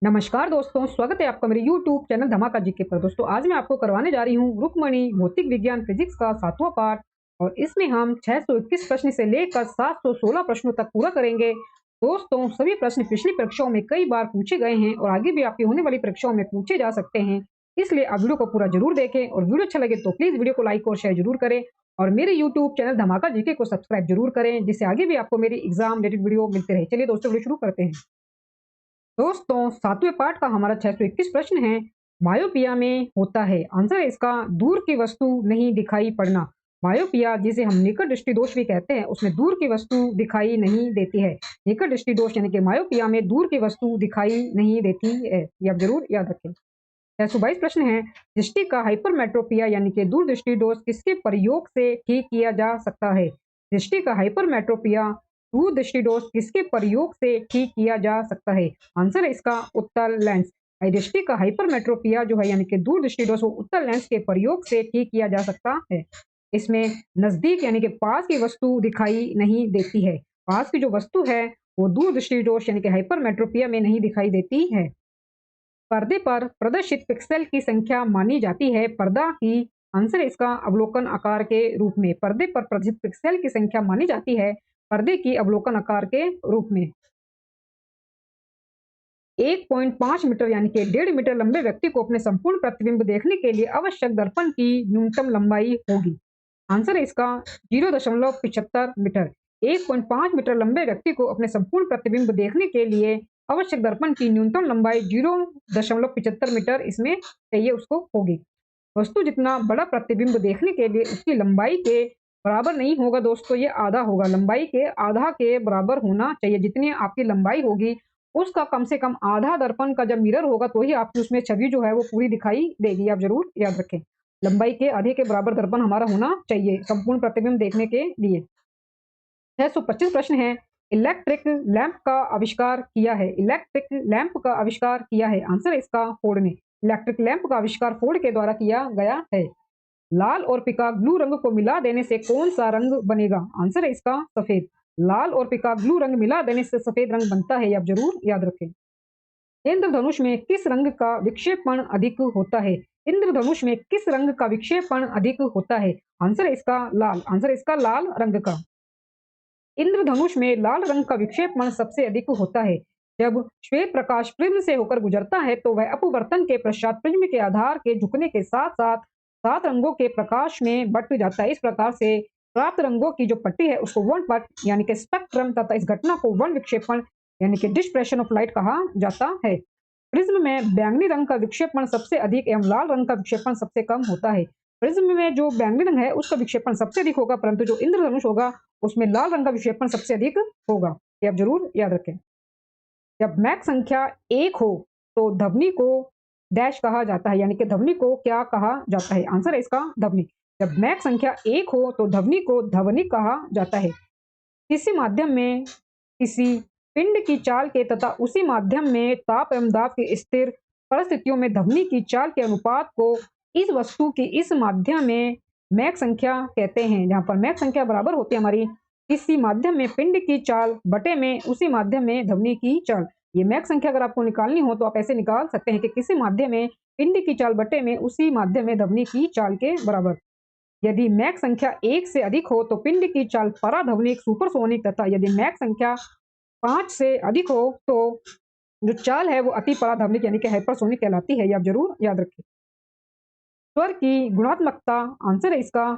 नमस्कार दोस्तों, स्वागत है आपका मेरे YouTube चैनल धमाका जीके पर। दोस्तों आज मैं आपको करवाने जा रही हूँ रुक्मणी भौतिक विज्ञान फिजिक्स का 7वां पार्ट और इसमें हम 621 प्रश्न से लेकर 716 प्रश्नों तक पूरा करेंगे। दोस्तों सभी प्रश्न पिछली परीक्षाओं में कई बार पूछे गए हैं और आगे भी आपकी होने वाली परीक्षाओं में पूछे जा सकते हैं। इसलिए आप वीडियो को पूरा जरूर देखें और वीडियो अच्छा लगे तो प्लीज वीडियो को लाइक और शेयर जरूर करें और मेरे यूट्यूब चैनल धमाका जीके को सब्सक्राइब जरूर करें, जिससे आगे भी आपको मेरी एग्जाम रिलेटेड वीडियो मिलते रहे। चलिए दोस्तों वीडियो शुरू करते हैं। दोस्तों 7वें पार्ट का हमारा 621 प्रश्न है, मायोपिया में होता है। आंसर है इसका दूर की वस्तु नहीं दिखाई पड़ना। मायोपिया जिसे हम निकट दृष्टि दोष भी कहते हैं, उसमें दूर की वस्तु दिखाई नहीं देती है। निकट दृष्टि दोष यानी कि मायोपिया में दूर की वस्तु दिखाई नहीं देती है, ये आप जरूर याद रखें। 622 प्रश्न है, दृष्टि का हाइपरमेट्रोपिया यानी कि दूरदृष्टि दोष किसके प्रयोग से ठीक किया जा सकता है। दृष्टि का हाइपरमेट्रोपिया दूरदृष्टि दोष किसके प्रयोग से ठीक किया जा सकता है। आंसर है इसका उत्तल लेंस। दृष्टि का हाइपरमेट्रोपिया जो है यानी कि दूरदृष्टि दोष वो उत्तल लेंस के प्रयोग से ठीक किया जा सकता है। इसमें नजदीक यानी कि पास की वस्तु दिखाई नहीं देती है। पास की जो वस्तु है वो दूरदृष्टि दोष यानी कि हाइपरमेट्रोपिया में नहीं दिखाई देती है। पर्दे पर प्रदर्शित पिक्सेल की संख्या मानी जाती है। पर्दा की आंसर है इसका अवलोकन आकार के रूप में। पर्दे पर प्रदर्शित पिक्सेल की संख्या मानी जाती है पर्दे की अवलोकन आकार के रूप में। 1.5 मीटर यानी कि 1.5 मीटर लंबे व्यक्ति को अपने संपूर्ण प्रतिबिंब देखने के लिए आवश्यक दर्पण की न्यूनतम लंबाई होगी। आंसर है इसका 0.75 मीटर। 1.5 मीटर लंबे व्यक्ति को अपने संपूर्ण प्रतिबिंब देखने के लिए आवश्यक दर्पण की न्यूनतम लंबाई 0.75 मीटर इसमें चाहिए उसको होगी। वस्तु जितना बड़ा प्रतिबिंब देखने के लिए उसकी लंबाई के बराबर नहीं होगा दोस्तों, ये आधा होगा। लंबाई के आधा के बराबर होना चाहिए। जितनी आपकी लंबाई होगी उसका कम से कम आधा दर्पण का जब मिरर होगा तो ही आपकी उसमें छवि जो है वो पूरी दिखाई देगी। आप जरूर याद रखें, लंबाई के आधे के बराबर दर्पण हमारा होना चाहिए संपूर्ण प्रतिबिंब देखने के लिए। 625 प्रश्न है, इलेक्ट्रिक लैंप का आविष्कार किया है। इलेक्ट्रिक लैंप का आविष्कार किया है। आंसर है इसका फोर्ड ने। इलेक्ट्रिक लैंप का आविष्कार फोर्ड के द्वारा किया गया है। लाल और पीका ब्लू रंग को मिला देने से कौन सा रंग बनेगा। आंसर है इसका सफेद। लाल और पीका ब्लू रंग मिला देने से सफेद रंग बनता है, आप जरूर याद रखें। इंद्रधनुष में किस रंग का विक्षेपण अधिक होता है। इंद्रधनुष में किस रंग का विक्षेपण अधिक होता है। आंसर है इसका लाल। आंसर है इसका लाल रंग का। इंद्रधनुष में लाल रंग का विक्षेपण सबसे अधिक होता है। जब श्वेत प्रकाश प्रिज्म से होकर गुजरता है तो वह अपवर्तन के पश्चात प्रिज्म के आधार के झुकने के साथ साथ 7 रंगों के प्रकाश में बट जाता है। इस प्रकार से प्राप्त रंगों की जो पट्टी है उसको वर्ण पट यानी कि स्पेक्ट्रम तथा इस घटना को वर्ण विक्षेपण यानी कि डिस्पर्शन ऑफ लाइट कहा जाता है। प्रिज्म में बैंगनी रंग का विक्षेपण सबसे अधिक एवं लाल रंग का विक्षेपण सबसे कम होता है। प्रिज्म में जो बैंगनी रंग है उसका विक्षेपण सबसे अधिक होगा, परंतु जो इंद्रधनुष होगा उसमें लाल रंग का विक्षेपण सबसे अधिक होगा। ये आप जरूर याद रखें। जब मैक संख्या 1 हो तो ध्वनि को डैश कहा जाता है, यानी कि ध्वनि को क्या कहा जाता है। आंसर है इसका ध्वनि। जब मैक संख्या 1 हो तो ध्वनि को ध्वनि कहा जाता है। किसी माध्यम में किसी पिंड की चाल के तथा उसी माध्यम में ताप एवं दाब की स्थिर परिस्थितियों में ध्वनि की चाल के अनुपात को इस वस्तु की इस माध्यम में मैक संख्या कहते हैं। जहां पर मैक संख्या बराबर होती है हमारी किसी माध्यम में पिंड की चाल बटे में उसी माध्यम में ध्वनि की चाल। ये मैक संख्या अगर आपको निकालनी हो तो आप ऐसे निकाल सकते हैं कि किसी माध्यम में पिंड की चाल बटे में उसी माध्यम में ध्वनि की चाल के बराबर। यदि मैक संख्या 1 से अधिक हो तो पिंड की चाल पराध्वनिक सुपरसोनिक तथा यदि मैक संख्या 5 से अधिक हो तो जो चाल है वो अति पराध्वनिक यानी कि हाइपरसोनिक कहलाती है। ये आप जरूर याद रखें। स्वर की गुणात्मकता आंसर है इसका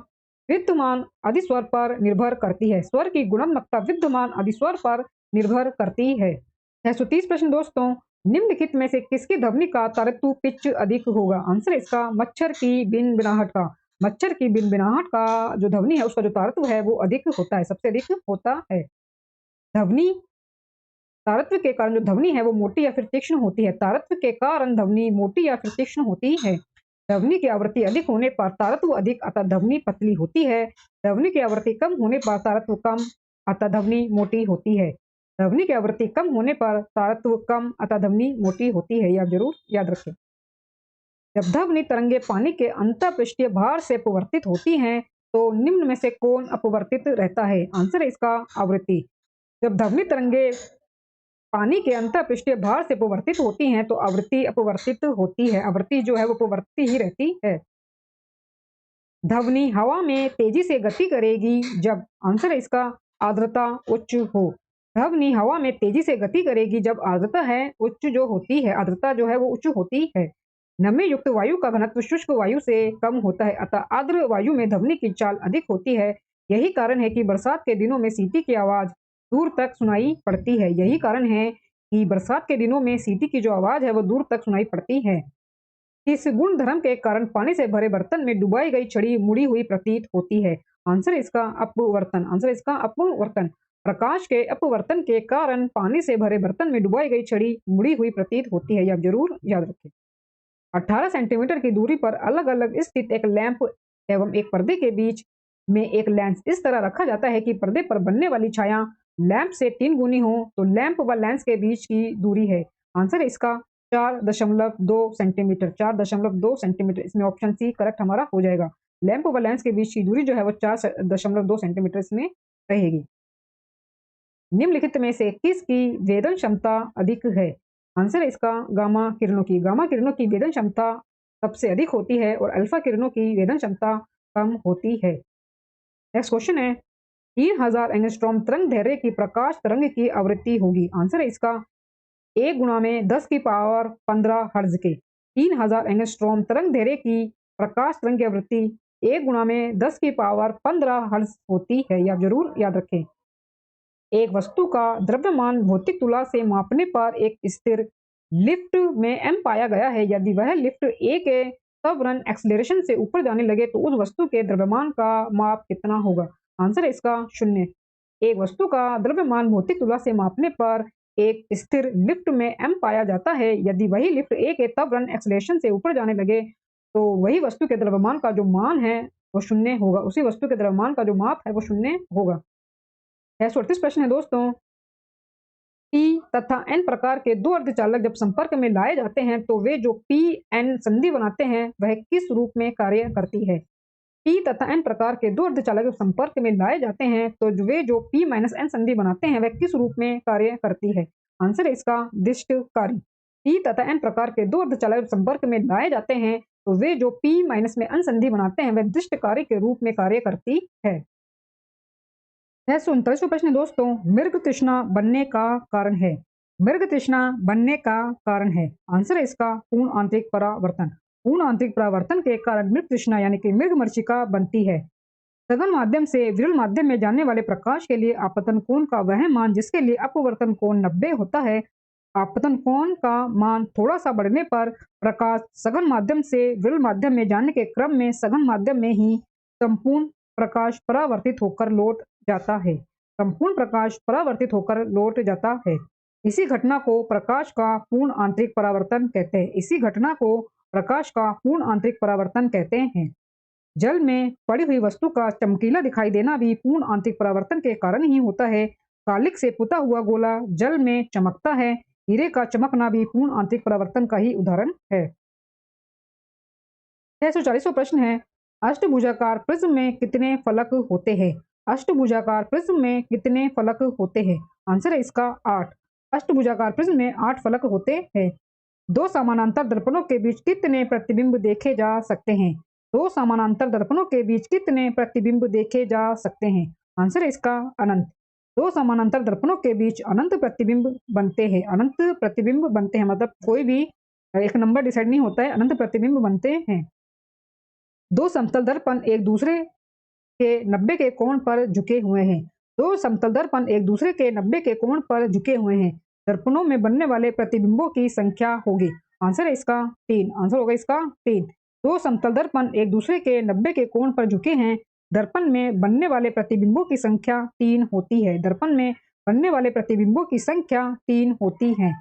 विद्यमान अधिस्वर पर निर्भर करती है। स्वर की गुणात्मकता विद्यमान अधिस्वर पर निर्भर करती है। 630 प्रश्न दोस्तों, निम्नलिखित में से किसकी ध्वनि का तारतु पिच अधिक होगा। आंसर है इसका मच्छर की बिनबिनाहट का। मच्छर की बिनबिनाहट का जो ध्वनि है उसका जो तारतु है वो अधिक होता है, सबसे अधिक होता है। ध्वनि तारत्व के कारण जो ध्वनि है वो मोटी या फिर तीक्ष्ण होती है। तारत्व के कारण ध्वनि मोटी या फिर तीक्ष्ण होती है। ध्वनि की आवृत्ति अधिक होने पर तारत्व अधिक अतः ध्वनि पतली होती है। ध्वनि की आवृत्ति कम होने पर तारत्व कम अतः ध्वनि मोटी होती है। ध्वनि की आवृत्ति कम होने पर तारत्व कम अतः ध्वनि मोटी होती है। यह जरूर याद रखें। जब ध्वनि तरंगे पानी के अंतःपृष्ठीय भार से अपवर्तित होती हैं तो निम्न में से कौन अपवर्तित रहता है। आंसर है इसका आवृत्ति। जब ध्वनि तरंगे पानी के अंतःपृष्ठीय भार से अपवर्तित होती हैं तो आवृत्ति अपवर्तित होती है, आवृत्ति जो है वो अपवर्ती ही रहती है। ध्वनि हवा में तेजी से गति करेगी जब, आंसर है इसका आर्द्रता उच्च हो। ध्वनि हवा में तेजी से गति करेगी जब आर्द्रता है उच्च जो होती है, आर्द्रता जो है वो उच्च होती है। नमी युक्त वायु का घनत्व शुष्क वायु से कम होता है, अतः आर्द्र वायु में ध्वनि की चाल अधिक होती है। यही कारण है कि बरसात के दिनों में सीटी की आवाज दूर तक सुनाई पड़ती है। यही कारण है कि बरसात के दिनों में सीटी की जो आवाज है वो दूर तक सुनाई पड़ती है। इस गुण धर्म के कारण पानी से भरे बर्तन में डुबाई गई छड़ी मुड़ी हुई प्रतीत होती है। आंसर इसका अपवर्तन, आंसर इसका अपवर्तन। प्रकाश के अपवर्तन के कारण पानी से भरे बर्तन में डुबाई गई छड़ी मुड़ी हुई प्रतीत होती है, यह जरूर याद रखें। 18 सेंटीमीटर की दूरी पर अलग अलग स्थित एक लैंप एवं एक पर्दे के बीच में एक लेंस इस तरह रखा जाता है कि पर्दे पर बनने वाली छाया लैंप से 3 गुनी हो, तो लैंप व लेंस के बीच की दूरी है, आंसर इसका 4.2 सेंटीमीटर, 4.2 सेंटीमीटर। इसमें ऑप्शन सी करेक्ट हमारा हो जाएगा। लैंप व लेंस के बीच की दूरी जो है वो 4.2 सेंटीमीटर इसमें रहेगी। निम्नलिखित में से किसकी वेदन क्षमता अधिक है, आंसर है इसका गामा किरणों की। गामा किरणों की वेदन क्षमता सबसे अधिक होती है और अल्फा किरणों की वेदन क्षमता कम होती है। नेक्स्ट क्वेश्चन है 3000 एंगस्ट्रॉम तरंग दैर्घ्य की प्रकाश तरंग की आवृत्ति होगी, आंसर है इसका 1 गुणा में 10 की पावर 15 हर्ज के। 3000 एंगस्ट्रॉम तरंग दैर्घ्य की प्रकाश तरंग की आवृत्ति 1 गुणा में 10 की पावर 15 हर्ज होती है, यह जरूर याद रखें। एक वस्तु का द्रव्यमान भौतिक तुला से मापने पर एक स्थिर लिफ्ट में m पाया गया है। यदि वह लिफ्ट a के त्वरण एक्सेलरेशन से ऊपर जाने लगे तो उस वस्तु के द्रव्यमान का माप कितना होगा, आंसर है इसका 0। एक वस्तु का द्रव्यमान भौतिक तुला से मापने पर एक स्थिर लिफ्ट में m पाया जाता है। यदि वही लिफ्ट a के त्वरण एक्सेलरेशन से ऊपर जाने लगे तो वही वस्तु के द्रव्यमान का जो मान है वो 0 होगा, उसी वस्तु के द्रव्यमान का जो माप है वो 0 होगा। 38 प्रश्न है दोस्तों, P तथा N प्रकार के दो अर्धचालक जब संपर्क में लाए जाते हैं तो वे जो P-N संधि बनाते हैं वह किस रूप में कार्य करती है। P तथा N प्रकार के दो अर्धचालक जब संपर्क में लाए जाते हैं तो वे जो P-N संधि बनाते हैं वह किस रूप में कार्य करती है, आंसर है इसका दिष्टकारी। P तथा N प्रकार के दो अर्धचालक जब संपर्क में लाए जाते हैं तो वे जो P-N संधि बनाते हैं वह दिष्टकारी के रूप में कार्य करती है। 39वां प्रश्न दोस्तों, मृग तृष्णा बनने का कारण है। मृग तृष्णा बनने का कारण है, आंसर है इसका पूर्ण आंतरिक परावर्तन। पूर्ण आंतरिक परावर्तन के कारण मृग तृष्णा यानी कि मृग मरीचिका बनती है। सघन माध्यम से विरल माध्यम में जाने वाले प्रकाश के लिए आपतन कोण का वह मान जिसके लिए अपवर्तन कोण 90 होता है। आपतन कोण का मान थोड़ा सा बढ़ने पर प्रकाश सघन माध्यम से विरल माध्यम में जाने के क्रम में सघन माध्यम में ही संपूर्ण प्रकाश परावर्तित होकर लौट जाता है। संपूर्ण प्रकाश परावर्तित होकर लौट जाता है। इसी घटना को प्रकाश का पूर्ण आंतरिक परावर्तन कहते हैं। इसी घटना को प्रकाश का पूर्ण आंतरिक परावर्तन कहते हैं। जल में पड़ी हुई वस्तु का चमकीला दिखाई देना भी पूर्ण आंतरिक परावर्तन के कारण ही होता है। कालिक से पुता हुआ गोला जल में चमकता है। हीरे का चमकना भी पूर्ण आंतरिक परावर्तन का ही उदाहरण है। 640वां प्रश्न है, अष्टभुजाकार प्रिज्म में कितने फलक होते हैं। अष्टभुजाकार प्रिज्म में कितने फलक होते हैं, आंसर है इसका 8। अष्टभुजाकार प्रिज्म में 8 फलक होते हैं। दो समानांतर दर्पणों के बीच कितने प्रतिबिंब देखे जा सकते हैं। दो समानांतर दर्पणों के बीच कितने प्रतिबिंब देखे जा सकते हैं, आंसर है इसका अनंत। दो समानांतर दर्पणों के बीच अनंत प्रतिबिंब बनते हैं। अनंत प्रतिबिंब बनते हैं मतलब कोई भी एक नंबर डिसाइड नहीं होता है, अनंत प्रतिबिंब बनते हैं। दो समतल दर्पण एक दूसरे के 90 के कोण पर झुके हुए हैं। दो समतल दर्पण एक दूसरे के 90 के कोण पर झुके हुए हैं। दर्पणों में बनने वाले प्रतिबिंबों की संख्या होगी, आंसर है इसका 3। आंसर होगा इसका 3। दो समतल दर्पण एक दूसरे के 90 के कोण पर झुके हैं। दर्पण में बनने वाले प्रतिबिंबों की संख्या 3 होती है। दर्पण में बनने वाले प्रतिबिंबों की संख्या 3 होती है।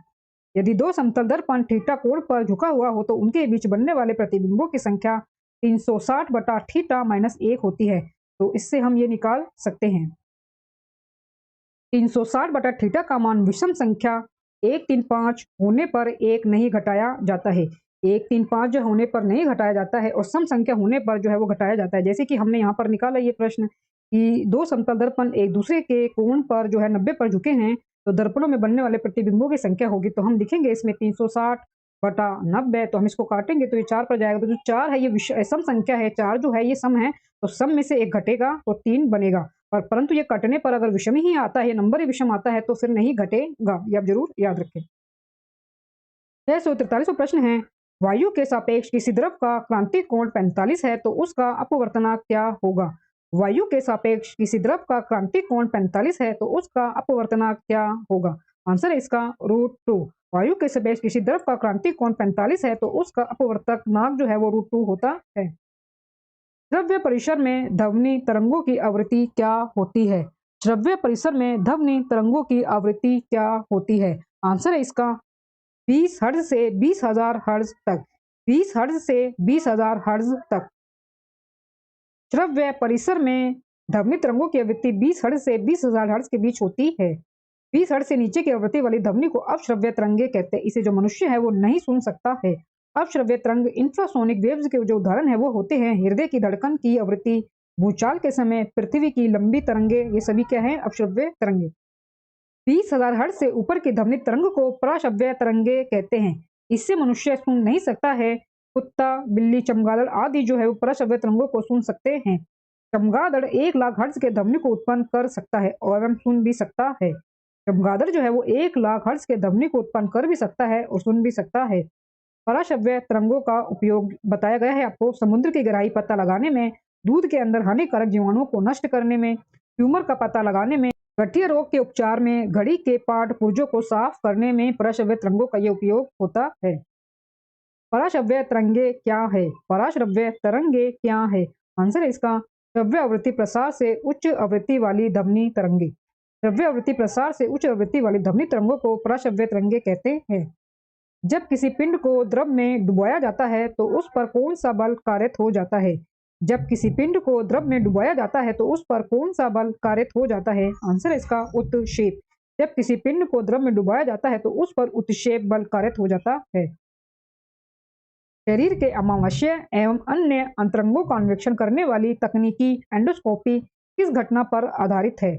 यदि दो समतल दर्पण थीटा कोण पर झुका हुआ हो तो उनके बीच बनने वाले प्रतिबिंबों की संख्या 360 बटा थीटा माइनस 1 होती है। तो इससे हम ये निकाल सकते हैं 360 बटा थीटा का मान विषम संख्या 135 होने पर 1 नहीं घटाया जाता है। 135 जो होने पर नहीं घटाया जाता है और सम संख्या होने पर जो है वो घटाया जाता है। जैसे कि हमने यहाँ पर निकाला ये प्रश्न कि दो समतल दर्पण एक दूसरे के कोण पर जो है 90 पर झुके हैं तो दर्पणों में बनने वाले प्रतिबिंबों की संख्या होगी, तो हम लिखेंगे इसमें 360/90। तो हम इसको काटेंगे तो ये 4 पर जाएगा। तो जो 4 है ये सम संख्या है, 4 जो है ये सम है, तो सम में से 1 घटेगा तो 3 बनेगा। और परंतु ये कटने पर अगर विषम ही आता है, नंबर ही विषम आता है, तो फिर नहीं घटेगा। ये आप जरूर याद रखें। 643वां प्रश्न है, वायु के सापेक्ष किसी द्रव का क्रांतिक कोण 45 है तो उसका अपवर्तनांक क्या होगा? वायु के सापेक्ष किसी द्रव का क्रांतिक कोण 45 है तो उसका अपवर्तनांक क्या होगा? आंसर है इसका √2। वायु के सापेक्ष किसी द्रव का क्रांतिक कोण 45 है तो उसका अपवर्तनांक जो है वो √2 होता है। द्रव्य परिसर में ध्वनि तरंगों की आवृत्ति क्या होती है? द्रव्य परिसर में ध्वनि तरंगों की आवृत्ति क्या होती है? आंसर है इसका 20 हर्ट्ज से 20,000 हर्ट्ज तक। 20 हर्ट्ज से 20,000 हर्ट्ज तक। द्रव्य परिसर में ध्वनि तरंगों की आवृत्ति 20 हर्ट्ज से 20,000 हर्ट्ज के बीच होती है। 20 हर्ट्ज से नीचे की आवृत्ति वाली ध्वनि को अश्रव्य तरंगे कहते हैं। इसे जो मनुष्य है वो नहीं सुन सकता है। अश्रव्य तरंग इंफ्रासोनिक वेव्स के जो उदाहरण है वो होते हैं हृदय की धड़कन की आवृत्ति, भूचाल के समय पृथ्वी की लंबी तरंगे, ये सभी क्या है? अश्रव्य तरंगे। 20,000 हर्ट्ज से ऊपर की ध्वनि तरंग को पराश्रव्य तरंगे कहते हैं। इससे मनुष्य सुन नहीं सकता है। कुत्ता, बिल्ली, चमगादड़ आदि जो है वो पराश्रव्य तरंगों को सुन सकते हैं। चमगादड़ 1 लाख हर्ट्ज के ध्वनि को उत्पन्न कर सकता है और हम सुन भी सकता है। चमगादड़ जो है वो 1 लाख हर्ट्ज के ध्वनि को उत्पन्न कर भी सकता है और सुन भी सकता है। पराश्रव्य तरंगों का उपयोग बताया गया है आपको समुद्र की गहराई पता लगाने में, दूध के अंदर हानिकारक जीवाणुओं को नष्ट करने में, ट्यूमर का पता लगाने में, गठिया रोग के उपचार में, घड़ी के पार्ट पुर्जों को साफ करने में पराश्रव्य तरंगों का यह उपयोग होता है। पराश्रव्य तरंगे क्या है? पराश्रव्य तरंगे क्या है? आंसर है इसका श्रव्य आवृत्ति प्रसार से उच्च आवृत्ति वाली ध्वनि तरंगे। श्रव्य आवृत्ति प्रसार से उच्च आवृत्ति वाली ध्वनि तरंगों को पराश्रव्य तरंगे कहते हैं। जब किसी पिंड को द्रव में डुबोया जाता है तो उस पर कौन सा बल कारित हो जाता है? जब किसी पिंड को द्रव में डुबोया जाता है तो उस पर कौन सा बल कारित हो जाता है? आंसर है इसका उत्क्षेप। जब किसी पिंड को द्रव में डुबाया जाता है तो उस पर उत्क्षेप बल कारित हो जाता है। शरीर के अमावस्या एवं अन्य अंतरंगों का अन्वेषण करने वाली तकनीकी एंडोस्कोपी किस घटना पर आधारित है?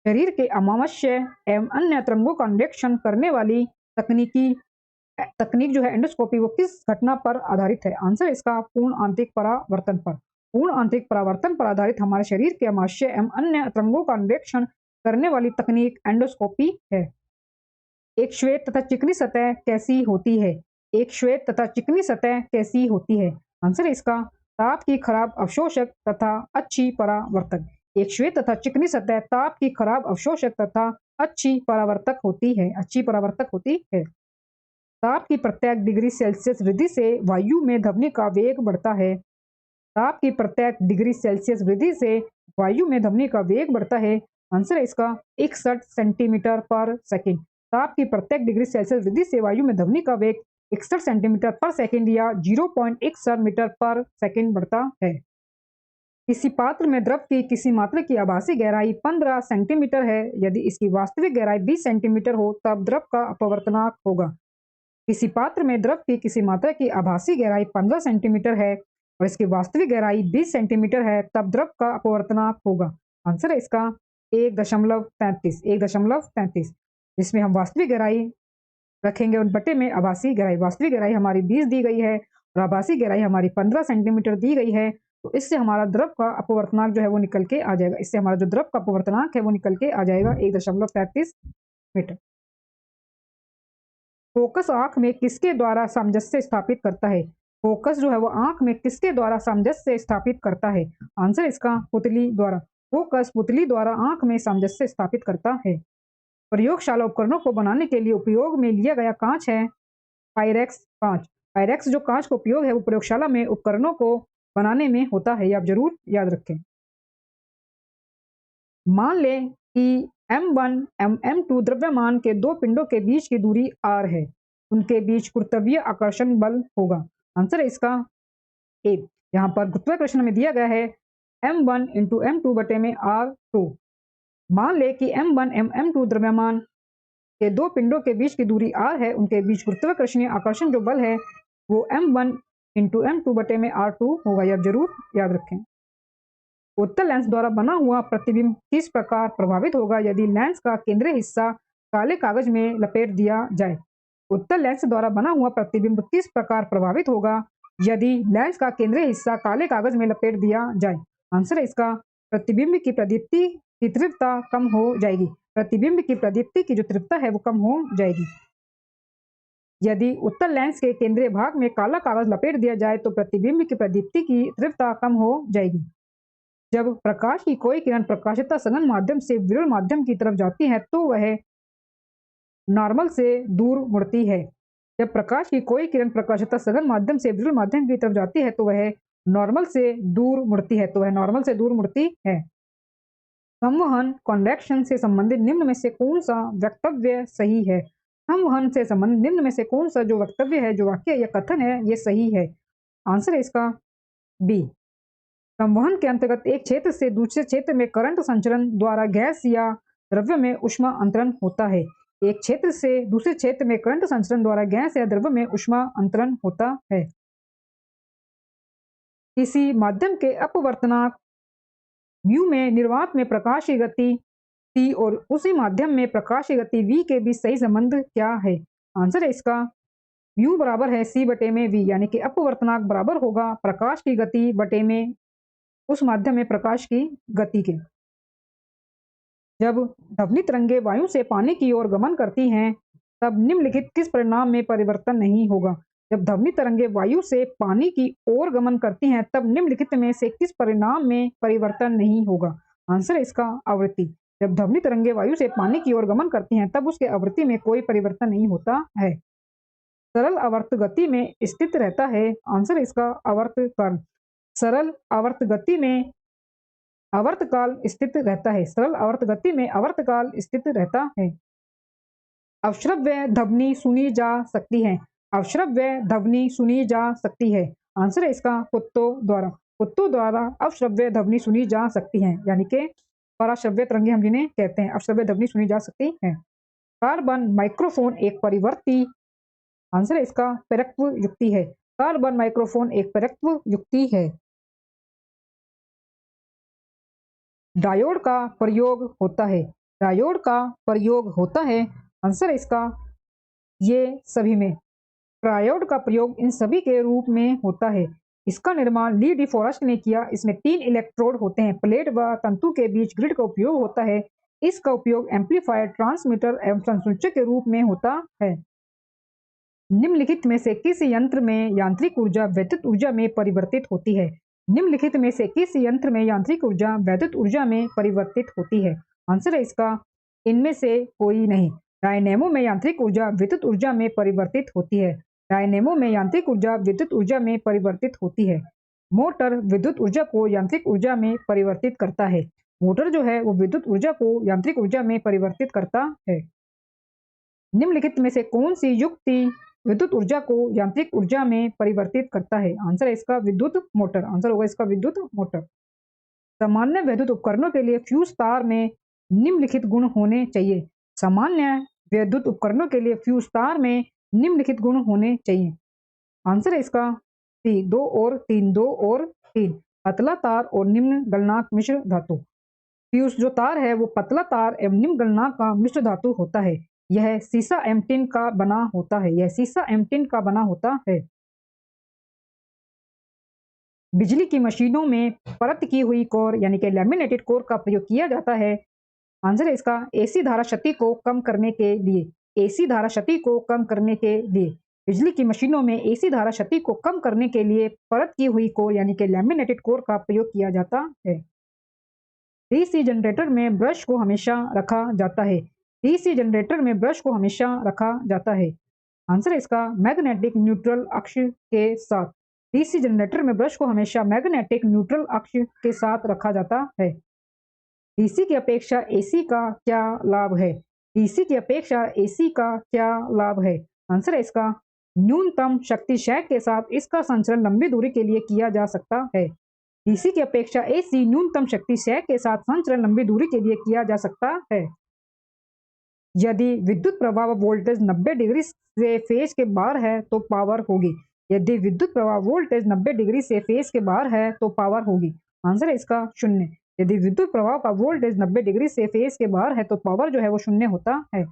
शरीर के अमावस्या एवं अन्य अंतरंगों का अन्वेषण करने वाली तकनीक जो है एंडोस्कोपी वो किस घटना पर आधारित है? आंसर इसका पूर्ण आंतरिक परावर्तन पर। पूर्ण आंतरिक परावर्तन पर आधारित हमारे शरीर के अमाशय एवं अन्य तरंगों का अन्वेषण करने वाली तकनीक एंडोस्कोपी है। एक श्वेत तथा चिकनी सतह कैसी होती है? एक श्वेत तथा चिकनी सतह कैसी होती है? आंसर इसका ताप की खराब अवशोषक तथा अच्छी परावर्तक। एक श्वेत तथा चिकनी सतह ताप की खराब अवशोषक तथा अच्छी परावर्तक होती है। अच्छी परावर्तक होती है। ताप की प्रत्येक डिग्री सेल्सियस वृद्धि से वायु में ध्वनि का वेग बढ़ता है। ताप की प्रत्येक डिग्री सेल्सियस वृद्धि से वायु में ध्वनि का वेग बढ़ता है। आंसर है इसका 61 सेंटीमीटर पर सेकंड। ताप की प्रत्येक डिग्री सेल्सियस वृद्धि से वायु में ध्वनि का वेग 61 सेंटीमीटर पर सेकंड या 0.17 मीटर पर सेकंड बढ़ता है। किसी पात्र में द्रव की किसी मात्रा की आभासी गहराई 15 सेंटीमीटर है। यदि इसकी वास्तविक गहराई 20 सेंटीमीटर हो तब द्रव का अपवर्तनांक होगा। किसी पात्र में द्रव की किसी मात्रा की आभासी गहराई 15 सेंटीमीटर है और इसकी वास्तविक गहराई 20 सेंटीमीटर है तब द्रव का अपवर्तनांक होगा। आंसर है इसका 1.33। 1.33 जिसमें हम वास्तविक गहराई रखेंगे उन बटे में आभासी गहराई। वास्तविक गहराई हमारी 20 दी गई है और आभासी गहराई हमारी 15 सेंटीमीटर दी गई है। तो इससे हमारा द्रव का अपवर्तनांक जो है वो निकल के आ जाएगा। इससे हमारा जो द्रव का अपवर्तनांक है वो निकल के आ जाएगा 1.33 मीटर। फोकस आंख में किसके द्वारा सामंजस्य स्थापित करता है? फोकस जो है वो आंख में किसके द्वारा सामंजस्य स्थापित करता है? आंसर इसका पुतली द्वारा। फोकस पुतली द्वारा आंख में सामंजस्य स्थापित करता है। प्रयोगशाला उपकरणों को बनाने के लिए उपयोग में लिया गया कांच है पायरेक्स कांच। पायरेक्स जो कांच का उपयोग है वो प्रयोगशाला में उपकरणों को बनाने में होता है। ये आप जरूर याद रखें। मान लें कि M1 एवं M2 द्रव्यमान के दो पिंडों के बीच की दूरी r है। उनके बीच गुरुत्वीय आकर्षण बल होगा। आंसर है इसका ए। यहाँ पर गुरुत्वाकर्षण में दिया गया है M1 इंटू M2 बटे में R2। मान ले कि M1 एवं M2 द्रव्यमान के दो पिंडों के बीच की दूरी r है। उनके बीच गुरुत्वाकर्षणीय आकर्षण जो बल है वो M1 इंटू M2 बटे में R2 होगा। यह जरूर याद रखें। उत्तल लेंस द्वारा बना हुआ प्रतिबिंब किस प्रकार प्रभावित होगा? यदि लेंस का केंद्रीय हिस्सा काले कागज में लपेट दिया जाए। उत्तल लेंस द्वारा बना हुआ प्रतिबिंब किस प्रकार प्रभावित होगा यदि लेंस का केंद्रीय हिस्सा काले कागज में लपेट दिया जाए? आंसर है इसका प्रतिबिंब की प्रदीप्ति की तीव्रता कम हो जाएगी। प्रतिबिंब की प्रदीप्ति की जो तीव्रता है वो कम हो जाएगी। यदि उत्तल लेंस के केंद्रीय भाग में काला कागज लपेट दिया जाए तो प्रतिबिंब की प्रदीप्ति की तीव्रता कम हो जाएगी। जब प्रकाश की कोई किरण प्रकाशिता सघन माध्यम से विरल माध्यम की तरफ जाती है तो वह नॉर्मल से दूर मुड़ती है। जब प्रकाश की कोई किरण प्रकाशिता सघन माध्यम से विरल माध्यम की तरफ जाती है तो वह नॉर्मल से दूर मुड़ती है। संवहन कॉन्वेक्शन से संबंधित निम्न में से कौन सा वक्तव्य सही है? संवहन से संबंधित निम्न में से कौन सा जो वक्तव्य है, जो वाक्य या कथन है, ये सही है? आंसर है इसका बी। संवहन के अंतर्गत एक क्षेत्र से दूसरे क्षेत्र में करंट संचरण द्वारा गैस या द्रव्य में ऊष्मा अंतरण होता है। एक क्षेत्र से दूसरे क्षेत्र में करंट संचरण द्वारा गैस या द्रव्य में ऊष्मा अंतरण होता है। किसी माध्यम के अपवर्तनांक म्यू में निर्वात में प्रकाश की गति टी और उसी माध्यम में प्रकाश की गति वी के बीच सही संबंध क्या है? आंसर है इसका म्यू बराबर है सी बटे में वी, यानी कि अपवर्तनांक बराबर होगा प्रकाश की गति बटे में उस माध्यम में प्रकाश की गति के। जब ध्वनि तरंगे वायु से पानी की ओर गमन करती हैं तब निम्नलिखित किस परिणाम में परिवर्तन नहीं होगा? जब ध्वनि तरंगे वायु से पानी की ओर गमन करती हैं तब निम्नलिखित में से किस परिणाम में परिवर्तन नहीं होगा? आंसर है इसका आवृत्ति। जब ध्वनि तरंगे वायु से पानी की ओर गमन करती हैं तब उसके आवृत्ति में कोई परिवर्तन नहीं होता है। सरल आवर्त गति में स्थित रहता है। आंसर है इसका आवर्तकाल। सरल आवर्त गति में आवर्तकाल स्थित रहता है। सरल आवर्त गति में आवर्तकाल स्थित रहता है। अवश्रव्य ध्वनि सुनी जा सकती है। अवश्रव्य ध्वनि सुनी जा सकती है। आंसर है इसका कुत्तों द्वारा अवश्रव्य ध्वनि सुनी जा सकती है, यानी कि पराश्रव्य तरंगे हम जिन्हें कहते हैं, अवश्रव्य ध्वनि सुनी जा सकती है। कार्बन माइक्रोफोन एक परिवर्ती, आंसर है इसका परत्व युक्ति है। कार्बन माइक्रोफोन एक परत्व युक्ति है। डायोड का प्रयोग होता है। डायोड का प्रयोग होता है। आंसर है इसका ये सभी में। ट्रायोड का प्रयोग इन सभी के रूप में होता है। इसका निर्माण ली डी फॉरेस्ट ने किया। इसमें 3 इलेक्ट्रोड होते हैं। प्लेट व तंतु के बीच ग्रिड का उपयोग होता है। इसका उपयोग एम्पलीफायर, ट्रांसमीटर एवं संसूचक के रूप में होता है। निम्नलिखित में से किस यंत्र में यांत्रिक ऊर्जा वैद्युत ऊर्जा में परिवर्तित होती है? निम्नलिखित में से किस यंत्र में यांत्रिक ऊर्जा वैद्युत ऊर्जा में परिवर्तित होती है? आंसर है इसका इनमें से कोई नहीं। डायनेमो में यांत्रिक ऊर्जा विद्युत ऊर्जा में परिवर्तित होती है। डायनेमो में यांत्रिक ऊर्जा विद्युत ऊर्जा में परिवर्तित होती है। मोटर विद्युत ऊर्जा को यांत्रिक ऊर्जा में परिवर्तित करता है। मोटर जो है वो विद्युत ऊर्जा को यांत्रिक ऊर्जा में परिवर्तित करता है। निम्नलिखित में से कौन सी युक्ति विद्युत ऊर्जा को यांत्रिक ऊर्जा में परिवर्तित करता है? आंसर है इसका विद्युत मोटर। आंसर होगा इसका विद्युत मोटर। सामान्य विद्युत उपकरणों के लिए फ्यूज तार में निम्नलिखित गुण होने चाहिए। सामान्य विद्युत उपकरणों के लिए फ्यूज तार में निम्नलिखित गुण होने चाहिए। आंसर है इसका 2 और 3 पतला तार और निम्न गलनांक मिश्र धातु। फ्यूज जो तार है वो पतला तार एवं निम्न गलनांक का मिश्र धातु होता है। यह सीसा एम्पटिन का बना होता है। यह सीसा एम्पटिन का बना होता है। बिजली की मशीनों में परत की हुई कोर यानी कि लैमिनेटेड कोर का प्रयोग किया जाता है। आंसर है इसका एसी धारा क्षति को कम करने के लिए। एसी धारा क्षति को कम करने के लिए बिजली की मशीनों में एसी धारा क्षति को कम करने के लिए परत की हुई कोर यानी कि लैमिनेटेड कोर का प्रयोग किया जाता है। डीसी जनरेटर में ब्रश को हमेशा रखा जाता है। डीसी जनरेटर में ब्रश को हमेशा रखा जाता है। आंसर है इसका मैग्नेटिक न्यूट्रल अक्ष के साथ। डीसी जनरेटर में ब्रश को हमेशा मैग्नेटिक न्यूट्रल अक्ष के साथ रखा जाता है। डीसी की अपेक्षा एसी का क्या लाभ है? डीसी की अपेक्षा एसी का क्या लाभ है? आंसर है इसका न्यूनतम शक्ति क्षय के साथ इसका संचरण लंबी दूरी के लिए किया जा सकता है। डीसी की अपेक्षा एसी न्यूनतम शक्ति क्षय के साथ संचरण लंबी दूरी के लिए किया जा सकता है। यदि विद्युत प्रवाह वोल्टेज 90 डिग्री से फेज के बाहर है तो पावर होगी। यदि विद्युत प्रवाह वोल्टेज 90 डिग्री से फेज के बाहर है तो पावर होगी। आंसर है इसका 0। यदि विद्युत प्रवाह का वोल्टेज 90 डिग्री से फेज के बाहर है तो पावर जो है वो 0 होता है।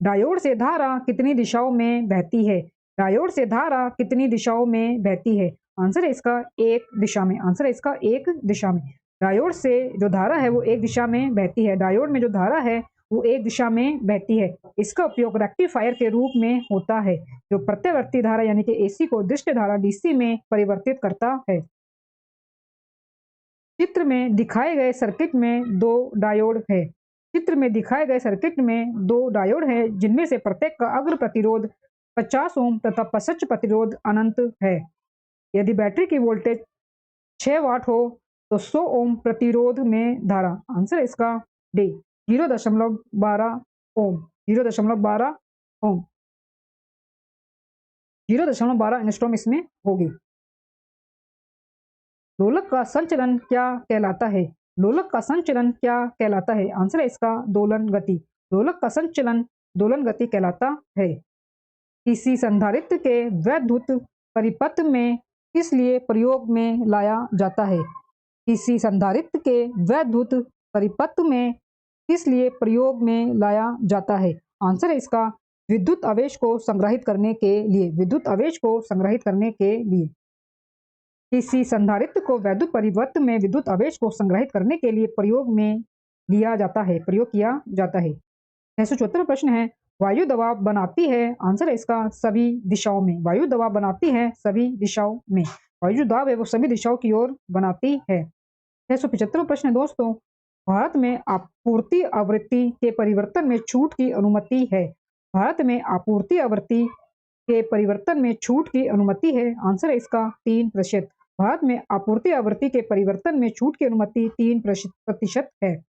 डायोड से धारा कितनी दिशाओं में बहती है? डायोड से धारा कितनी दिशाओं में बहती है? आंसर है इसका एक दिशा में। आंसर है इसका एक दिशा में। डायोड से जो धारा है वो एक दिशा में बहती है। डायोड में जो धारा है वो एक दिशा में बहती है। इसका उपयोग रेक्टिफायर के रूप में होता है, जो प्रत्यावर्ती धारा यानी कि एसी को दृष्ट धारा डीसी में परिवर्तित करता है। चित्र में दिखाए गए सर्किट में दो डायोड है। चित्र में दिखाए गए सर्किट में दो डायोड है, जिनमें से प्रत्येक का अग्र प्रतिरोध 50 ओम तथा पश्च प्रतिरोध अनंत है। यदि बैटरी की वोल्टेज 6 वाट हो तो 100 ओम प्रतिरोध में धारा। आंसर है इसका डी 0.12 ओम। 0.12 ओम 0.12 एंगस्ट्रॉम इसमें होगी। लोलक का संचलन क्या कहलाता है? लोलक का संचलन क्या कहलाता है? आंसर है इसका दोलन गति। लोलक का संचलन दोलन गति कहलाता है। किसी संधारित्र के वैद्युत परिपथ में किस लिए प्रयोग में लाया जाता है? किसी संधारित्र के वैद्युत परिपथ में किस लिए प्रयोग में लाया जाता है? आंसर है इसका विद्युत आवेश को संग्रहित करने के लिए। विद्युत आवेश को संग्रहित करने के लिए। किसी संधारित्र को वैद्युत परिपथ में विद्युत आवेश को संग्रहित करने के लिए प्रयोग में लिया जाता है, प्रयोग किया जाता है। 674 प्रश्न है, वायु दबाव बनाती है। आंसर है इसका सभी दिशाओं में। वायु दबाव बनाती है सभी दिशाओं में। वायु जो दाब है वो सभी दिशाओं की ओर बनाती है। 675 प्रश्न है दोस्तों, भारत में आपूर्ति आवृत्ति के परिवर्तन में छूट की अनुमति है। भारत में आपूर्ति आवृत्ति के परिवर्तन में छूट की अनुमति है। आंसर है इसका 3%। भारत में आपूर्ति आवृत्ति के परिवर्तन में छूट की अनुमति 3% है।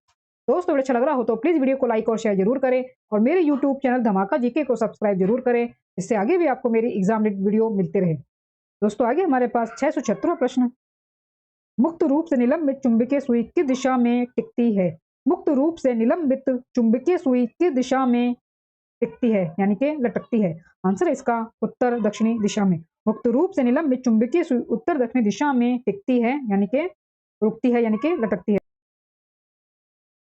दोस्तों वीडियो अच्छा लग रहा हो तो प्लीज वीडियो को लाइक और शेयर जरूर करें और मेरे यूट्यूब चैनल धमाका जीके को सब्सक्राइब जरूर करें, इससे आगे भी आपको मेरी एग्जाम रिलेटेड वीडियो मिलते रहे। दोस्तों आगे हमारे पास 676वां प्रश्न, मुक्त रूप से निलंबित चुंबकीय सुई किस दिशा में टिकती है? मुक्त रूप से निलंबित चुंबकीय सुई किस दिशा में टिकती है यानी कि लटकती है? आंसर है इसका उत्तर दक्षिणी दिशा में। मुक्त रूप से निलंबित चुंबकीय सुई उत्तर दक्षिणी दिशा में टिकती है यानी कि रुकती है यानी कि लटकती है।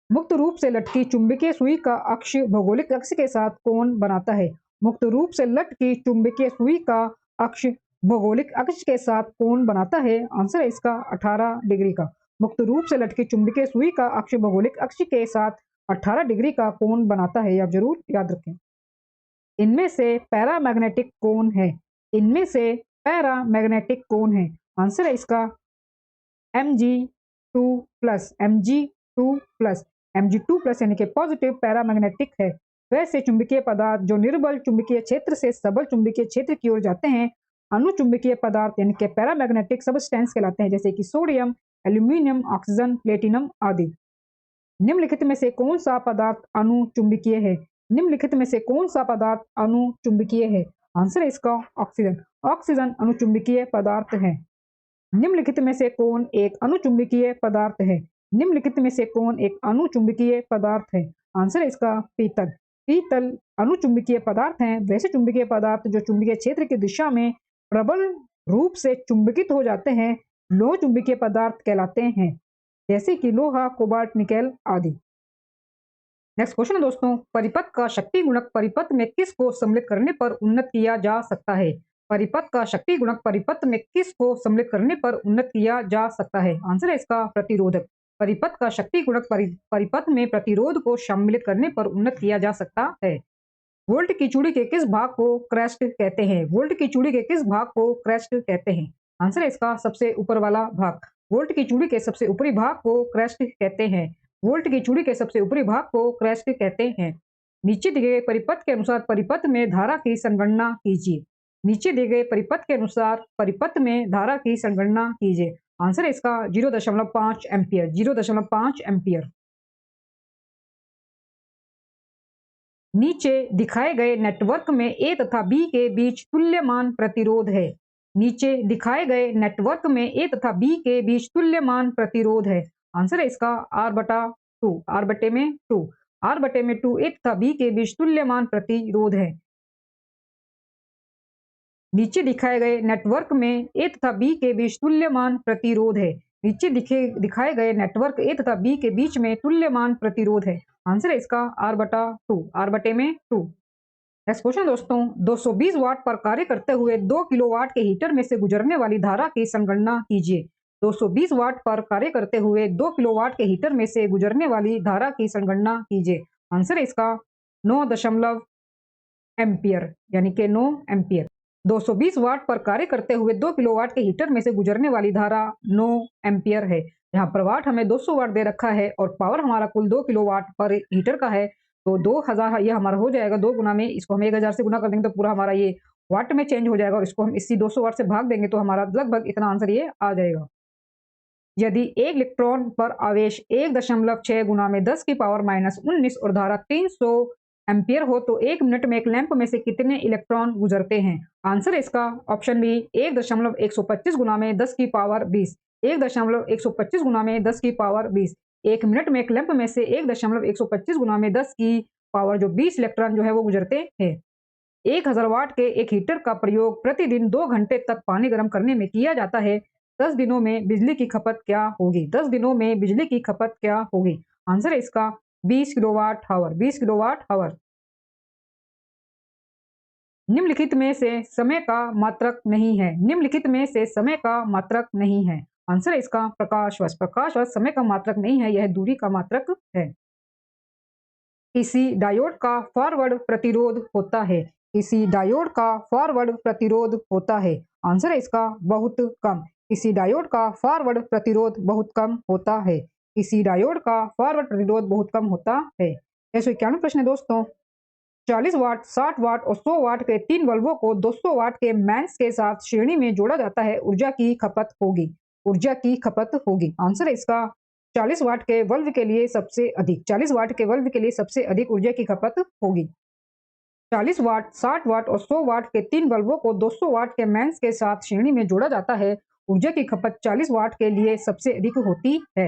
मुक्त रूप से लटकी चुंबकीय सुई का अक्ष भौगोलिक अक्ष के साथ कोण बनाता है। मुक्त रूप से लटकी चुंबकीय सुई का अक्ष भौगोलिक अक्ष के साथ कोण बनाता है। आंसर है इसका 18 डिग्री का। मुक्त रूप से लटकी चुंबकीय सुई का अक्ष भौगोलिक अक्ष के साथ 18 डिग्री का कोण बनाता है, आप जरूर याद रखें। इनमें से पैरामैग्नेटिक कौन है? इनमें से पैरामैग्नेटिक कौन है? आंसर है इसका Mg2+। Mg2+। Mg2+ यानी कि पॉजिटिव पैरामैग्नेटिक है। वैसे चुंबकीय पदार्थ जो निर्बल चुंबकीय क्षेत्र से सबल चुंबकीय क्षेत्र की ओर जाते हैं अनुचुंबकीय पदार्थ यानी कि पैरामैग्नेटिक सबस्टेंस कहलाते हैं, जैसे कि सोडियम, एल्यूमिनियम, ऑक्सीजन, प्लेटिनम आदि। निम्नलिखित में से कौन सा पदार्थ अनुचुंबकीय है? निम्नलिखित में से कौन सा पदार्थ अनुचुंबकीय है? आंसर है इसका ऑक्सीजन। ऑक्सीजन अनुचुंबकीय पदार्थ है। निम्नलिखित में से कौन एक अनुचुंबकीय पदार्थ है? निम्नलिखित में से कौन एक अनुचुंबकीय पदार्थ है? आंसर है इसका पीतल। पीतल अनुचुंबकीय पदार्थ है। वैसे चुंबकीय पदार्थ जो चुंबकीय क्षेत्र की दिशा में प्रबल रूप से चुंबकित हो जाते हैं लोह चुंबकीय पदार्थ कहलाते हैं, जैसे कि लोहा, कोबाल्ट, निकेल आदि। नेक्स्ट क्वेश्चन है दोस्तों, परिपथ का शक्ति गुणक परिपथ में किस को सम्मिलित करने पर उन्नत किया जा सकता है? परिपथ का शक्ति गुणक परिपथ में किस को सम्मिलित करने पर उन्नत किया जा सकता है? आंसर है इसका प्रतिरोधक। परिपथ का शक्ति गुणक परिपथ में प्रतिरोध को सम्मिलित करने पर उन्नत किया जा सकता है। वोल्ट की चूड़ी के किस भाग को क्रेस्ट कहते हैं? वोल्ट की चूड़ी के किस भाग को क्रेस्ट कहते हैं? आंसर है इसका सबसे ऊपर वाला भाग। वोल्ट की चूड़ी के सबसे ऊपरी भाग को क्रेस्ट कहते हैं। वोल्ट की चूड़ी के सबसे ऊपरी भाग को क्रेस्ट कहते हैं। नीचे दिए गए परिपथ के अनुसार परिपथ में धारा की संगणना कीजिए। नीचे दिए गए परिपथ के अनुसार परिपथ में धारा की संगणना कीजिए। आंसर है इसका 0.5 एम्पियर। 0.5 एम्पियर। नीचे दिखाए गए नेटवर्क में ए तथा बी के बीच तुल्यमान प्रतिरोध है। नीचे दिखाए गए नेटवर्क में ए तथा बी के बीच तुल्यमान प्रतिरोध है। आंसर है इसका R/2। R/2 ए तथा बी के बीच तुल्यमान प्रतिरोध है। नीचे दिखाए गए नेटवर्क में ए तथा बी के बीच तुल्यमान प्रतिरोध है। नीचे दिखाए गए नेटवर्क ए तथा बी के बीच में तुल्यमान प्रतिरोध है। आंसर है इसका R/2। R/2। नेक्स्ट क्वेश्चन दोस्तों, 220 वाट पर कार्य करते हुए 2 किलोवाट के हीटर में से गुजरने वाली धारा की संगणना कीजिए। 220 वाट पर कार्य करते हुए 2 किलोवाट के हीटर में से गुजरने वाली धारा की संगणना कीजिए। आंसर है इसका 9 एम्पियर, यानी कि 9 एम्पियर। 220 वाट पर कार्य करते हुए 2 किलोवाट के हीटर में से गुजरने वाली धारा 9 एम्पियर है। यहाँ पर वाट हमें 200 वाट दे रखा है और पावर हमारा कुल 2 किलोवाट पर हीटर का है, तो 2000 ये हमारा हो जाएगा 2 गुना में। इसको हम 1000 से गुना कर देंगे तो पूरा हमारा ये वाट में चेंज हो जाएगा और इसको हम इसी 200 वाट से भाग देंगे तो हमारा लगभग इतना आंसर ये आ जाएगा। यदि एक इलेक्ट्रॉन पर आवेश 1.6 गुना में 10 की पावर -19 और धारा 300 एम्पियर हो तो 1 मिनट में एक लैंप में से कितने इलेक्ट्रॉन गुजरते हैं। आंसर है इसका ऑप्शन बी 1.125 गुना में 10 की पावर 20। 1.125 गुना में 10 की पावर 20। 1 मिनट में एक लैंप में से 1.125 गुना में 10 की पावर जो 20 इलेक्ट्रॉन जो है वो गुजरते हैं। 1000 वाट के एक हीटर का प्रयोग प्रतिदिन 2 घंटे तक पानी गर्म करने में किया जाता है। 10 दिनों में बिजली की खपत क्या होगी। 10 दिनों में बिजली की खपत क्या होगी। आंसर है इसका 20 किलोवाट आवर। 20 kilowatt hour. निम्नलिखित में से समय का मात्रक नहीं है। निम्नलिखित में से समय का मात्रक नहीं है। आंसर है इसका प्रकाश वर्ष। प्रकाश वर्ष समय का मात्रक नहीं है, यह दूरी का मात्रक है। किसी डायोड का फॉरवर्ड प्रतिरोध होता है। किसी डायोड का फॉरवर्ड प्रतिरोध होता है। आंसर है इसका बहुत कम। किसी डायोड का फॉरवर्ड प्रतिरोध बहुत कम होता है। किसी डायोड का फॉरवर्ड प्रतिरोध बहुत कम होता है। 191 प्रश्न है दोस्तों, 40 वाट, 60 वाट और 100 वाट के 3 बल्बों को 200 वाट के मेंस के साथ श्रेणी में जोड़ा जाता है, ऊर्जा की खपत होगी। ऊर्जा की खपत होगी। आंसर है इसका 40 वाट के बल्ब के लिए सबसे अधिक। 40 वाट के बल्ब के लिए सबसे अधिक ऊर्जा की खपत होगी। 40 वाट, 60 वाट और 100 वाट के 3 बल्बों को 200 वाट के मेंस के साथ श्रेणी में जोड़ा जाता है, ऊर्जा की खपत 40 वाट के लिए सबसे अधिक होती है।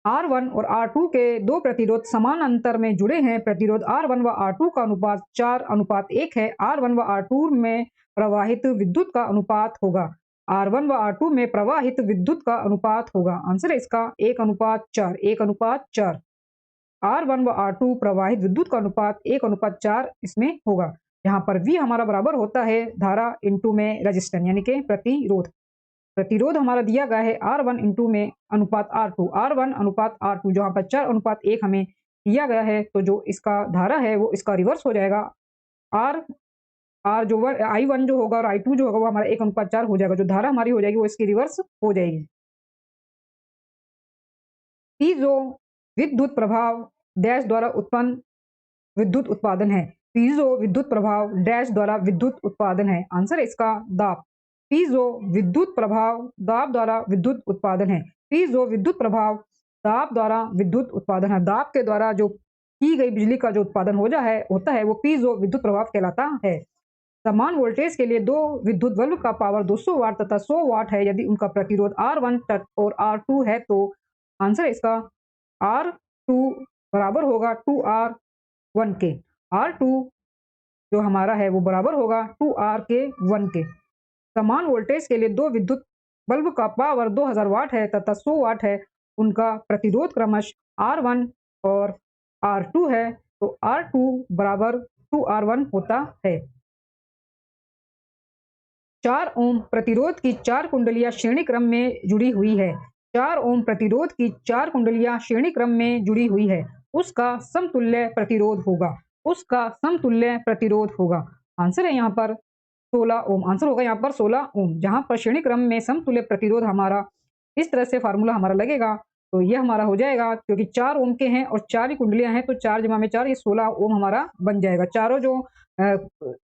R1 और R2 के दो प्रतिरोध समान अंतर में जुड़े हैं। प्रतिरोध R1 व R2 का अनुपात 4:1 है। R1 व R2 में प्रवाहित विद्युत का अनुपात होगा। R1 व R2 में प्रवाहित विद्युत का अनुपात होगा। आंसर है इसका 1:4। 1:4। R1 व R2 प्रवाहित विद्युत का अनुपात 1:4 इसमें होगा। यहाँ पर V हमारा बराबर होता है धारा इंटू में रेजिस्टेंस, यानी कि प्रतिरोध। प्रतिरोध हमारा दिया गया है R1 इंटू में अनुपात R2। R1 अनुपात R2 जहाँ पर 4:1 हमें दिया गया है, तो जो इसका धारा है वो इसका रिवर्स हो जाएगा। R जो I1 जो होगा और I2 जो होगा वो हमारा 1:4 हो जाएगा। जो धारा हमारी हो जाएगी वो इसकी रिवर्स हो जाएगी। पीजो विद्युत प्रभाव डैश द्वारा उत्पन्न विद्युत उत्पादन है। पीजो विद्युत प्रभाव डैश द्वारा विद्युत उत्पादन है। आंसर है इसका दाब। पीजो विद्युत प्रभाव दाब द्वारा विद्युत उत्पादन है। पीजो विद्युत प्रभाव दाब द्वारा विद्युत उत्पादन है। दाब के द्वारा जो की गई बिजली का जो उत्पादन होता है वो पीजो विद्युत प्रभाव कहलाता है। समान वोल्टेज के लिए दो विद्युत बल्ब का पावर 200 वाट तथा 100 वाट है। यदि उनका प्रतिरोध R1 और R2 है तो आंसर है इसका R2 बराबर होगा 2R1 के। R2 जो हमारा है वो बराबर होगा 2R के 1 के। समान वोल्टेज के लिए दो विद्युत बल्ब का पावर 2000 वाट है तथा 100 वाट है। उनका प्रतिरोध क्रमशः R1 और R2 है, तो R2 बराबर 2R1 होता है। 4 ओम प्रतिरोध की 4 कुंडलियां श्रेणी क्रम में जुड़ी हुई है। 4 ओम प्रतिरोध की 4 कुंडलियां श्रेणी क्रम में जुड़ी हुई है। उसका समतुल्य प्रतिरोध होगा। उसका समतुल्य प्रतिरोध होगा। आंसर है यहाँ पर 16 ओम। आंसर होगा यहाँ पर 16 ओम। जहां पर श्रेणी क्रम में समतुल्य प्रतिरोध हमारा इस तरह से फार्मूला हमारा लगेगा, तो ये हमारा हो जाएगा, क्योंकि 4 ओम के हैं और 4 ही कुंडलियां हैं, तो 4 जमा में 4 ये 16 ओम हमारा बन जाएगा। चारों जो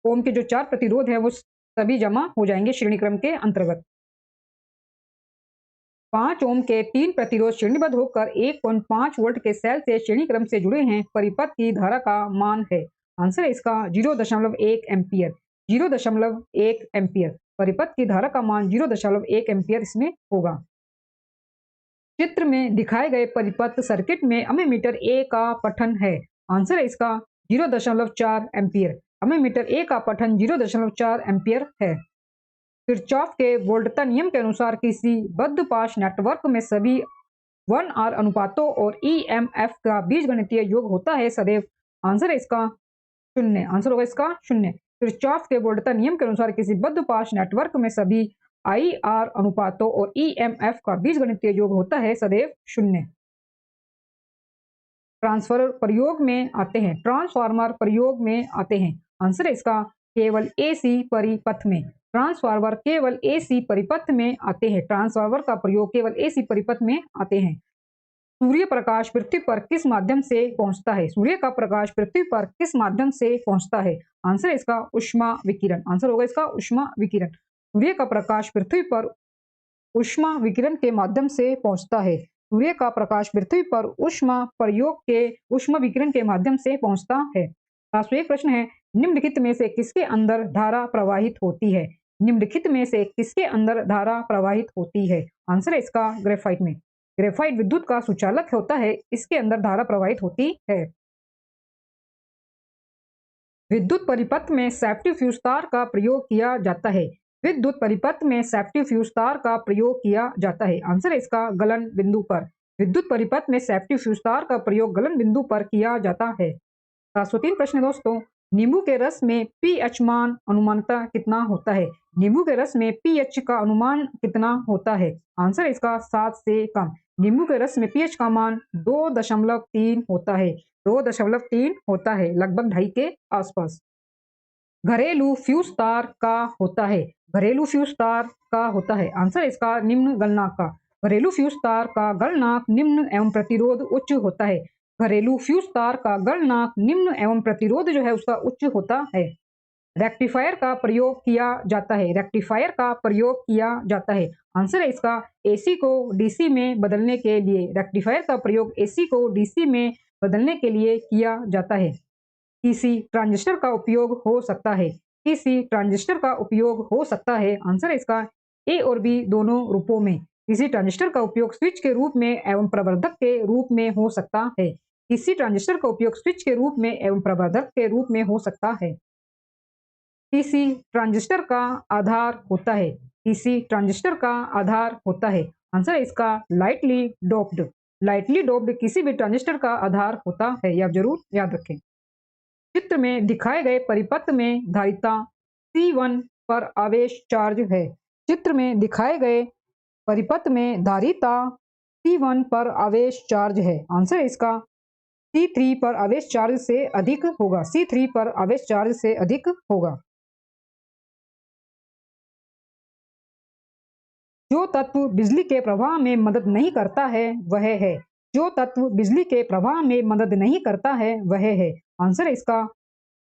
ओम के जो 4 प्रतिरोध है वो सभी जमा हो जाएंगे श्रेणी क्रम के अंतर्गत। 5 ओम के 3 प्रतिरोध श्रेणीबद्ध होकर 1.5 वोल्ट के सेल से श्रेणी क्रम से जुड़े हैं। परिपथ की धारा का मान है। आंसर है इसका 0.1 एम्पियर। 0.1 एम्पियर। परिपथ की धारा का मान 0.1 एम्पियर इसमें होगा। चित्र में दिखाए गए परिपथ सर्किट में अम्मीमीटर A का पठन है। आंसर है इसका 0.4 एम्पियर। अम्मीमीटर A का पठन 0.4 एम्पियर है। किरचॉफ के वोल्टता नियम के अनुसार किसी बद्ध पाश नेटवर्क में सभी 1R अनुपातों और EMF का बीजगणितीय योग होता है सदैव। आंसर है इसका शून्य। आंसर होगा इसका शून्य। किरचॉफ के वोल्टता नियम के अनुसार किसी बद्ध पाश नेटवर्क में सभी IR अनुपातों और EMF का बीजगणितीय योग होता है सदैव शून्य। ट्रांसफर प्रयोग में आते हैं, ट्रांसफार्मर प्रयोग में आते हैं। आंसर है इसका केवल AC परिपथ में। ट्रांसफार्मर केवल AC परिपथ में आते हैं। ट्रांसफार्मर का प्रयोग केवल AC परिपथ में आते हैं। सूर्य प्रकाश पृथ्वी पर किस माध्यम से पहुंचता है? सूर्य का प्रकाश पृथ्वी पर किस माध्यम से पहुंचता है? आंसर है इसका ऊष्मा विकिरण। आंसर होगा इसका ऊष्मा विकिरण। सूर्य का प्रकाश पृथ्वी पर ऊष्मा विकिरण के माध्यम से पहुंचता है। सूर्य का प्रकाश पृथ्वी पर ऊष्मा विकिरण के माध्यम से पहुंचता है। 701 प्रश्न है, निम्नलिखित में से किसके अंदर धारा प्रवाहित होती है? निम्नलिखित में से किसके अंदर धारा प्रवाहित होती है? आंसर है इसका ग्रेफाइट में। ग्रेफाइट विद्युत का सुचालक होता है, इसके अंदर धारा प्रवाहित होती है। विद्युत परिपथ में सेफ्टी फ्यूज तार का प्रयोग किया जाता है। विद्युत परिपथ में सेफ्टी फ्यूज तार का प्रयोग किया जाता है। आंसर है इसका गलन बिंदु पर। विद्युत परिपथ में सेफ्टी फ्यूज तार का प्रयोग गलन बिंदु पर किया जाता है। 703 प्रश्न है दोस्तों, नींबू के रस में pH मान अनुमानतः कितना होता है? नींबू के रस में pH का अनुमान कितना होता है? आंसर है इसका 7 से कम। नींबू के रस में pH का मान 2.3 होता है। 2.3 होता है, लगभग 2.5 के आसपास। घरेलू फ्यूज तार का होता है। घरेलू फ्यूज तार का होता है। आंसर इसका निम्न गलनांक का। घरेलू फ्यूज तार का गलनांक निम्न एवं प्रतिरोध उच्च होता है। घरेलू फ्यूज तार का गलनांक निम्न एवं प्रतिरोध जो है उसका उच्च होता है। रेक्टिफायर का प्रयोग किया जाता है। रेक्टिफायर का प्रयोग किया जाता है। आंसर है इसका AC को DC में बदलने के लिए। रेक्टिफायर का प्रयोग AC को DC में बदलने के लिए किया जाता है। किसी ट्रांजिस्टर का उपयोग हो सकता है। किसी ट्रांजिस्टर का उपयोग हो सकता है। आंसर है इसका A और B दोनों रूपों में। किसी ट्रांजिस्टर का उपयोग स्विच के रूप में एवं प्रवर्धक के रूप में हो सकता है। किसी ट्रांजिस्टर का उपयोग स्विच के रूप में एवं प्रवर्धक के रूप में हो सकता है। किसी ट्रांजिस्टर का आधार होता है। किसी ट्रांजिस्टर का आधार होता है। आंसर है इसका लाइटली डोप्ड। लाइटली डोप्ड किसी भी ट्रांजिस्टर का आधार होता है, यह जरूर याद रखें। चित्र में दिखाए गए परिपथ में धारिता C1 पर आवेश चार्ज है। चित्र में दिखाए गए परिपथ में धारिता C1 पर आवेश चार्ज है। आंसर है इसका C3 पर आवेश चार्ज से अधिक होगा। C3 पर आवेश चार्ज से अधिक होगा। जो तत्व बिजली के प्रवाह में मदद नहीं करता है वह है। जो तत्व बिजली के प्रवाह में मदद नहीं करता है वह है। आंसर है इसका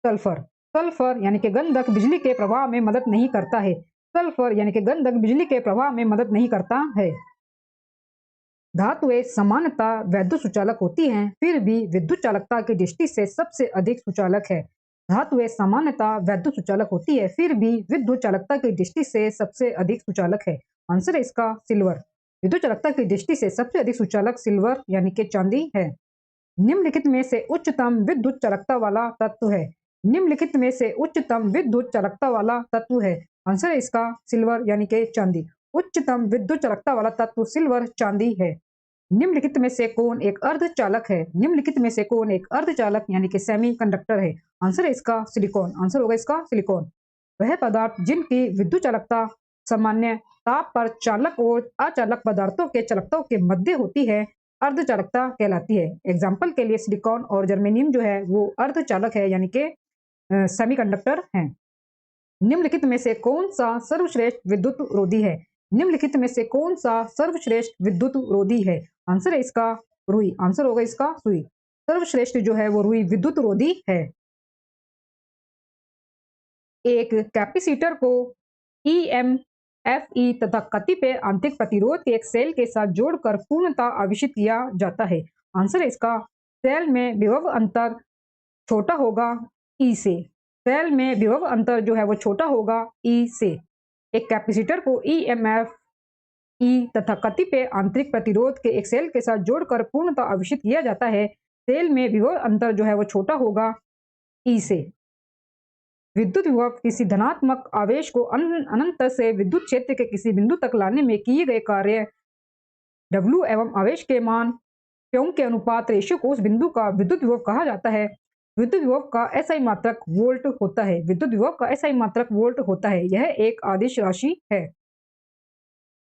सल्फर। सल्फर यानी कि गंधक बिजली के प्रवाह में मदद नहीं करता है। सल्फर यानी कि गंधक बिजली के प्रवाह में मदद नहीं करता है। धातुएं सामान्यतः वैद्युत सुचालक होती हैं, फिर भी विद्युत चालकता की दृष्टि से सबसे अधिक सुचालक है। धातुएं सामान्यतः वैद्युत सुचालक होती है, फिर भी विद्युत चालकता की दृष्टि से सबसे अधिक सुचालक है। आंसर है इसका सिल्वर। विद्युत चालकता की दृष्टि से सबसे अधिक सुचालक सिल्वर यानी कि चांदी है। निम्नलिखित में से उच्चतम विद्युत चालकता वाला तत्व है। निम्नलिखित में से उच्चतम विद्युत चालकता वाला तत्व है। आंसर है इसका सिल्वर यानी कि चांदी। उच्चतम विद्युत चालकता वाला तत्व सिल्वर चांदी है। निम्नलिखित में से कौन एक अर्धचालक है? निम्नलिखित में से कौन एक अर्धचालक यानी कि सेमीकंडक्टर है? आंसर है इसका सिलिकॉन। आंसर होगा इसका सिलिकॉन। वह पदार्थ जिनकी विद्युत चालकता सामान्य ताप पर चालक और अचालक पदार्थों के चालकताओं के मध्य होती है, अर्धचालकता कहलाती है। एग्जाम्पल के लिए सिलिकॉन और जर्मेनियम जो है वो अर्धचालक है यानी कि सेमीकंडक्टर हैं। निम्नलिखित में से कौन सा सर्वश्रेष्ठ विद्युत रोधी है? निम्नलिखित में से कौन सा सर्वश्रेष्ठ विद्युत रोधी है? आंसर है इसका रुई। आंसर होगा इसका सुई। सर्वश्रेष्ठ जो है वो रुई विद्युत रोधी है। एक कैपेसिटर को EMFE तथा कतिपय आंतरिक प्रतिरोध के एक सेल के साथ जोड़कर पूर्णतः आवेशित किया जाता है। आंसर है इसका सेल में विभव अंतर छोटा होगा E से। सेल में विभव अंतर जो है वो छोटा होगा E से। एक कैपेसिटर को EMFE तथा कतिपय आंतरिक प्रतिरोध के एक सेल के साथ जोड़कर पूर्णतः आवेशित किया जाता है। सेल में विभव अंतर जो है वो छोटा होगा E से। विद्युत विभव किसी धनात्मक आवेश को अनंत से विद्युत क्षेत्र के किसी बिंदु तक लाने में किए गए कार्य W एवं आवेश के मान Q के अनुपात रेशियो को उस बिंदु का विद्युत विभव कहा जाता है। विद्युत विभव का एसआई मात्रक वोल्ट होता है। विद्युत विभव का एसआई मात्रक वोल्ट होता है। यह एक आदिश राशि है।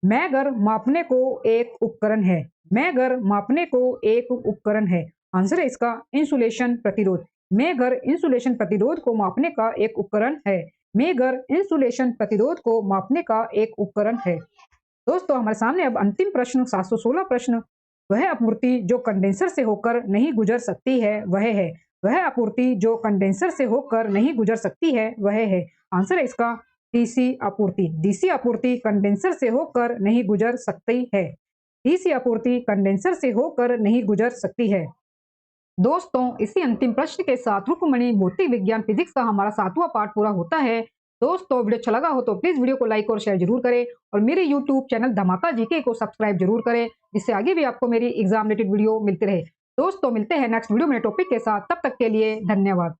मैगर मापने को एक उपकरण है। मैगर मापने को एक उपकरण है। आंसर है इसका इंसुलेशन प्रतिरोध। मैगर इंसुलेशन प्रतिरोध को मापने का एक उपकरण है। मैगर इंसुलेशन प्रतिरोध को मापने का एक उपकरण है। दोस्तों हमारे सामने अब अंतिम प्रश्न 716 प्रश्न। वह आपूर्ति जो कंडेंसर से होकर नहीं गुजर सकती है वह है। वह आपूर्ति जो कंडेंसर से होकर नहीं गुजर सकती है वह है। आंसर है इसका डीसी आपूर्ति। डीसी आपूर्ति कंडेंसर से होकर नहीं गुजर सकती है। डीसी आपूर्ति कंडेंसर से होकर नहीं गुजर सकती है। दोस्तों इसी अंतिम प्रश्न के साथ रुक्मणी भौतिक विज्ञान फिजिक्स का हमारा 7वां पार्ट पूरा होता है। दोस्तों वीडियो अच्छा लगा हो तो प्लीज वीडियो को लाइक और शेयर जरूर करें और मेरे यूट्यूब चैनल धमाका जीके को सब्सक्राइब जरूर करें, जिससे आगे भी आपको मेरी एग्जाम रिलेटेड वीडियो मिलती रहे। दोस्तों मिलते हैं नेक्स्ट वीडियो में टॉपिक के साथ, तब तक के लिए धन्यवाद।